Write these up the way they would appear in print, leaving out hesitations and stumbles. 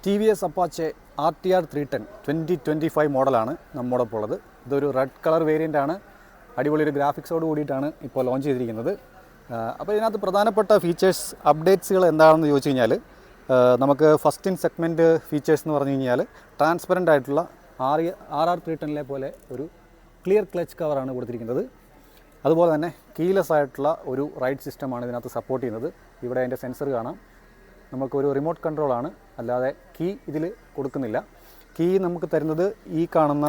T V S Apache RTR 310 2025 മോഡലാണ് നമ്മോടൊപ്പം ഉള്ളത്. ഇതൊരു റെഡ് കളർ വേരിയൻ്റ് ആണ്. അടിപൊളി ഒരു ഗ്രാഫിക്സോട് കൂടിയിട്ടാണ് ഇപ്പോൾ ലോഞ്ച് ചെയ്തിരിക്കുന്നത്. അപ്പോൾ ഇതിനകത്ത് പ്രധാനപ്പെട്ട ഫീച്ചേഴ്സ് അപ്ഡേറ്റ്സുകൾ എന്താണെന്ന് ചോദിച്ചു കഴിഞ്ഞാൽ, നമുക്ക് ഫസ്റ്റ് ഇൻ സെഗ്മെൻറ്റ് ഫീച്ചേഴ്സ് എന്ന് പറഞ്ഞു കഴിഞ്ഞാൽ ട്രാൻസ്പെറൻ്റ് ആയിട്ടുള്ള RR 310 പോലെ ഒരു ക്ലിയർ ക്ലച്ച് കവറാണ് കൊടുത്തിരിക്കുന്നത്. അതുപോലെ തന്നെ കീലെസ് ആയിട്ടുള്ള ഒരു റൈഡ് സിസ്റ്റമാണ് ഇതിനകത്ത് സപ്പോർട്ട് ചെയ്യുന്നത്. ഇവിടെ അതിൻ്റെ സെൻസർ കാണാം. നമുക്കൊരു റിമോട്ട് കൺട്രോളാണ്, അല്ലാതെ കീ ഇതിൽ കൊടുക്കുന്നില്ല. കീ നമുക്ക് തരുന്നത് ഈ കാണുന്ന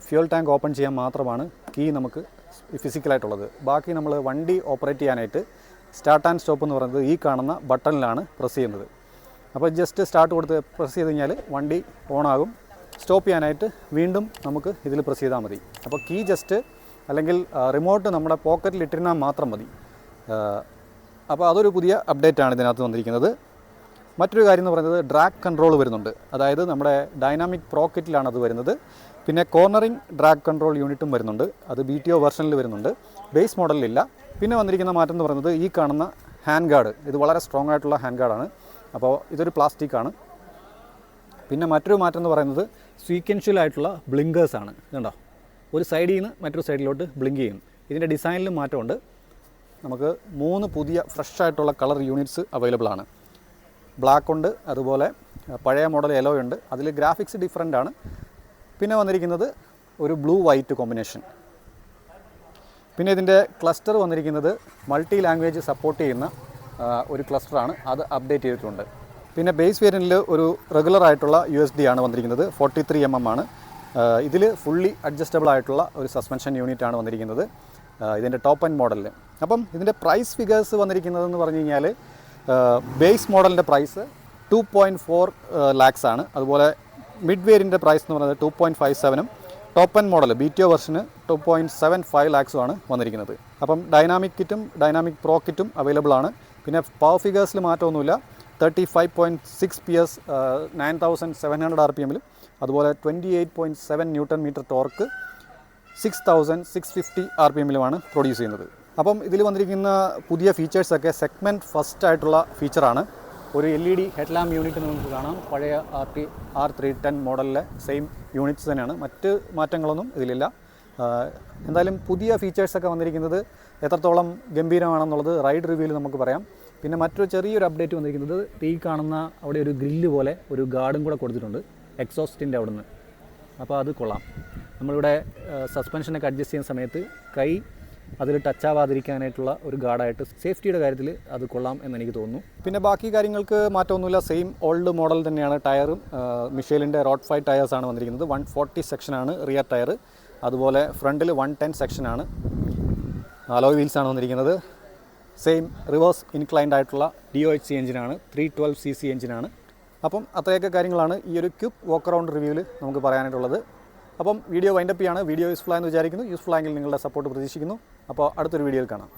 ഫ്യൂൽ ടാങ്ക് ഓപ്പൺ ചെയ്യാൻ മാത്രമാണ് കീ നമുക്ക് ഫിസിക്കലായിട്ടുള്ളത്. ബാക്കി നമ്മൾ വണ്ടി ഓപ്പറേറ്റ് ചെയ്യാനായിട്ട് സ്റ്റാർട്ട് ആൻഡ് സ്റ്റോപ്പ് എന്ന് പറയുന്നത് ഈ കാണുന്ന ബട്ടണിലാണ് പ്രസ് ചെയ്യുന്നത്. അപ്പോൾ ജസ്റ്റ് സ്റ്റാർട്ട് കൊടുത്ത് പ്രസ് ചെയ്ത് കഴിഞ്ഞാൽ വണ്ടി ഓണാകും. സ്റ്റോപ്പ് ചെയ്യാനായിട്ട് വീണ്ടും നമുക്ക് ഇതിൽ പ്രസ് ചെയ്താൽ മതി. അപ്പോൾ കീ ജസ്റ്റ് അല്ലെങ്കിൽ റിമോട്ട് നമ്മുടെ പോക്കറ്റിൽ ഇട്ടിരുന്നാൽ മാത്രം മതി. അപ്പോൾ അതൊരു പുതിയ അപ്ഡേറ്റാണ് ഇതിനകത്ത് വന്നിരിക്കുന്നത്. മറ്റൊരു കാര്യം എന്ന് പറയുന്നത് ഡ്രാഗ് കൺട്രോൾ വരുന്നുണ്ട്. അതായത് നമ്മുടെ ഡൈനാമിക് പ്രോ കിറ്റിലാണ് അത് വരുന്നത്. പിന്നെ കോർണറിംഗ് ഡ്രാഗ് കൺട്രോൾ യൂണിറ്റും വരുന്നുണ്ട്. അത് BTO വെർഷനിൽ വരുന്നുണ്ട്, ബേസ് മോഡലിലില്ല. പിന്നെ വന്നിരിക്കുന്ന മാറ്റം എന്ന് പറയുന്നത് ഈ കാണുന്ന ഹാൻഡ് ഗാർഡ്. ഇത് വളരെ സ്ട്രോങ് ആയിട്ടുള്ള ഹാൻഡ് ഗാർഡാണ്. അപ്പോൾ ഇതൊരു പ്ലാസ്റ്റിക്കാണ്. പിന്നെ മറ്റൊരു മാറ്റം എന്ന് പറയുന്നത് സ്വീക്വൻഷ്യൽ ആയിട്ടുള്ള ബ്ലിങ്കേഴ്സാണ്. ഇതുണ്ടോ, ഒരു സൈഡിൽ നിന്ന് മറ്റൊരു സൈഡിലോട്ട് ബ്ലിങ്ക് ചെയ്യും. ഇതിൻ്റെ ഡിസൈനിലും മാറ്റമുണ്ട്. നമുക്ക് 3 പുതിയ ഫ്രഷ് ആയിട്ടുള്ള കളർ യൂണിറ്റ്സ് അവൈലബിൾ ആണ്. ബ്ലാക്ക് ഉണ്ട്, അതുപോലെ പഴയ മോഡൽ യെല്ലോ ഉണ്ട്. അതിൽ ഗ്രാഫിക്സ് ഡിഫറൻ്റ് ആണ്. പിന്നെ വന്നിരിക്കുന്നത് ഒരു ബ്ലൂ വൈറ്റ് കോമ്പിനേഷൻ. പിന്നെ ഇതിൻ്റെ ക്ലസ്റ്റർ വന്നിരിക്കുന്നത് മൾട്ടി ലാംഗ്വേജ് സപ്പോർട്ട് ചെയ്യുന്ന ഒരു ക്ലസ്റ്ററാണ്. അത് അപ്ഡേറ്റ് ചെയ്തിട്ടുണ്ട്. പിന്നെ ബേസ് വേരിയൻറ്റിൽ ഒരു റെഗുലർ ആയിട്ടുള്ള USD ആണ് വന്നിരിക്കുന്നത്. 43 mm ആണ്. ഇതിൽ ഫുള്ളി അഡ്ജസ്റ്റബിൾ ആയിട്ടുള്ള ഒരു സസ്പെൻഷൻ യൂണിറ്റ് ആണ് വന്നിരിക്കുന്നത് ഇതിൻ്റെ ടോപ്പ് എൻഡ് മോഡലിൽ. അപ്പം ഇതിൻ്റെ പ്രൈസ് ഫിഗേഴ്സ് വന്നിരിക്കുന്നതെന്ന് പറഞ്ഞു കഴിഞ്ഞാൽ, ബേസ് മോഡലിൻ്റെ പ്രൈസ് 2.4 lakhs ആണ്. അതുപോലെ മിഡ് വേരിയൻ്റെ പ്രൈസ് എന്ന് പറയുന്നത് 2.57-ഉം ടോപ്പ് എൻഡ് മോഡൽ BTO വെർഷന് 2.75 lakhs ആണ് വന്നിരിക്കുന്നത്. അപ്പം ഡൈനാമിക് കിറ്റും ഡൈനാമിക് പ്രോ കിറ്റും അവൈലബിൾ ആണ്. പിന്നെ പവർ ഫിഗേഴ്സിൽ മാറ്റമൊന്നുമില്ല. 35.6 PS 9700 RPM-ലും അതുപോലെ 28.7 Nm ടോർക്ക് 6650 RPM-ലുമാണ് പ്രൊഡ്യൂസ് ചെയ്യുന്നത്. അപ്പം ഇതിൽ വന്നിരിക്കുന്ന പുതിയ ഫീച്ചേഴ്സൊക്കെ സെഗ്മെൻറ്റ് ഫസ്റ്റ് ആയിട്ടുള്ള ഫീച്ചറാണ്. ഒരു LED ഹെഡ്ലാമ്പ് യൂണിറ്റ് നമുക്ക് കാണാം. പഴയ RTR 310 മോഡലിലെ സെയിം യൂണിറ്റ്സ് തന്നെയാണ്. മറ്റ് മാറ്റങ്ങളൊന്നും ഇതിലില്ല. എന്തായാലും പുതിയ ഫീച്ചേഴ്സൊക്കെ വന്നിരിക്കുന്നത് എത്രത്തോളം ഗംഭീരമാണെന്നുള്ളത് റൈഡ് റിവ്യൂവിൽ നമുക്ക് പറയാം. പിന്നെ മറ്റൊരു ചെറിയൊരു അപ്ഡേറ്റ് വന്നിരിക്കുന്നത്, ഈ കാണുന്ന അവിടെ ഒരു ഗ്രില്ല് പോലെ ഒരു ഗാർഡും കൂടെ കൊടുത്തിട്ടുണ്ട് എക്സോസ്റ്റിൻ്റെ അവിടെ നിന്ന്. അപ്പോൾ അത് കൊള്ളാം. നമ്മളിവിടെ സസ്പെൻഷനൊക്കെ അഡ്ജസ്റ്റ് ചെയ്യുന്ന സമയത്ത് കൈ അതിൽ ടച്ച് ആവാതിരിക്കാനായിട്ടുള്ള ഒരു ഗാർഡായിട്ട് സേഫ്റ്റിയുടെ കാര്യത്തിൽ അത് കൊള്ളാം എന്നെനിക്ക് തോന്നുന്നു. പിന്നെ ബാക്കി കാര്യങ്ങൾക്ക് മാറ്റമൊന്നുമില്ല. സെയിം ഓൾഡ് മോഡൽ തന്നെയാണ്. ടയറും മിഷേലിൻ്റെ റോഡ് 5 ടയേഴ്സാണ് വന്നിരിക്കുന്നത്. 140 സെക്ഷനാണ് റിയർ ടയർ. അതുപോലെ ഫ്രണ്ടിൽ 110 സെക്ഷനാണ്. അലോയ് വീൽസാണ് വന്നിരിക്കുന്നത്. സെയിം റിവേഴ്സ് ഇൻക്ലൈൻഡ് ആയിട്ടുള്ള DOHC എഞ്ചിനാണ്. 312cc എഞ്ചിനാണ്. അപ്പം അത്രയൊക്കെ കാര്യങ്ങളാണ് ഈ ഒരു ക്വിക്ക് വോക്ക് അറൗണ്ട് റിവ്യൂവിൽ നമുക്ക് പറയാനായിട്ടുള്ളത്. അപ്പം വീഡിയോ വൈൻഡപ്പ് ചെയ്യാണ്. വീഡിയോ യൂസ്ഫുൾ ആയെന്ന് വിചാരിക്കുന്നു. യൂസ്ഫുൾ ആയെങ്കിൽ നിങ്ങളുടെ സപ്പോർട്ട് പ്രതീക്ഷിക്കുന്നു. അപ്പോൾ അടുത്തൊരു വീഡിയോയിൽ കാണാം.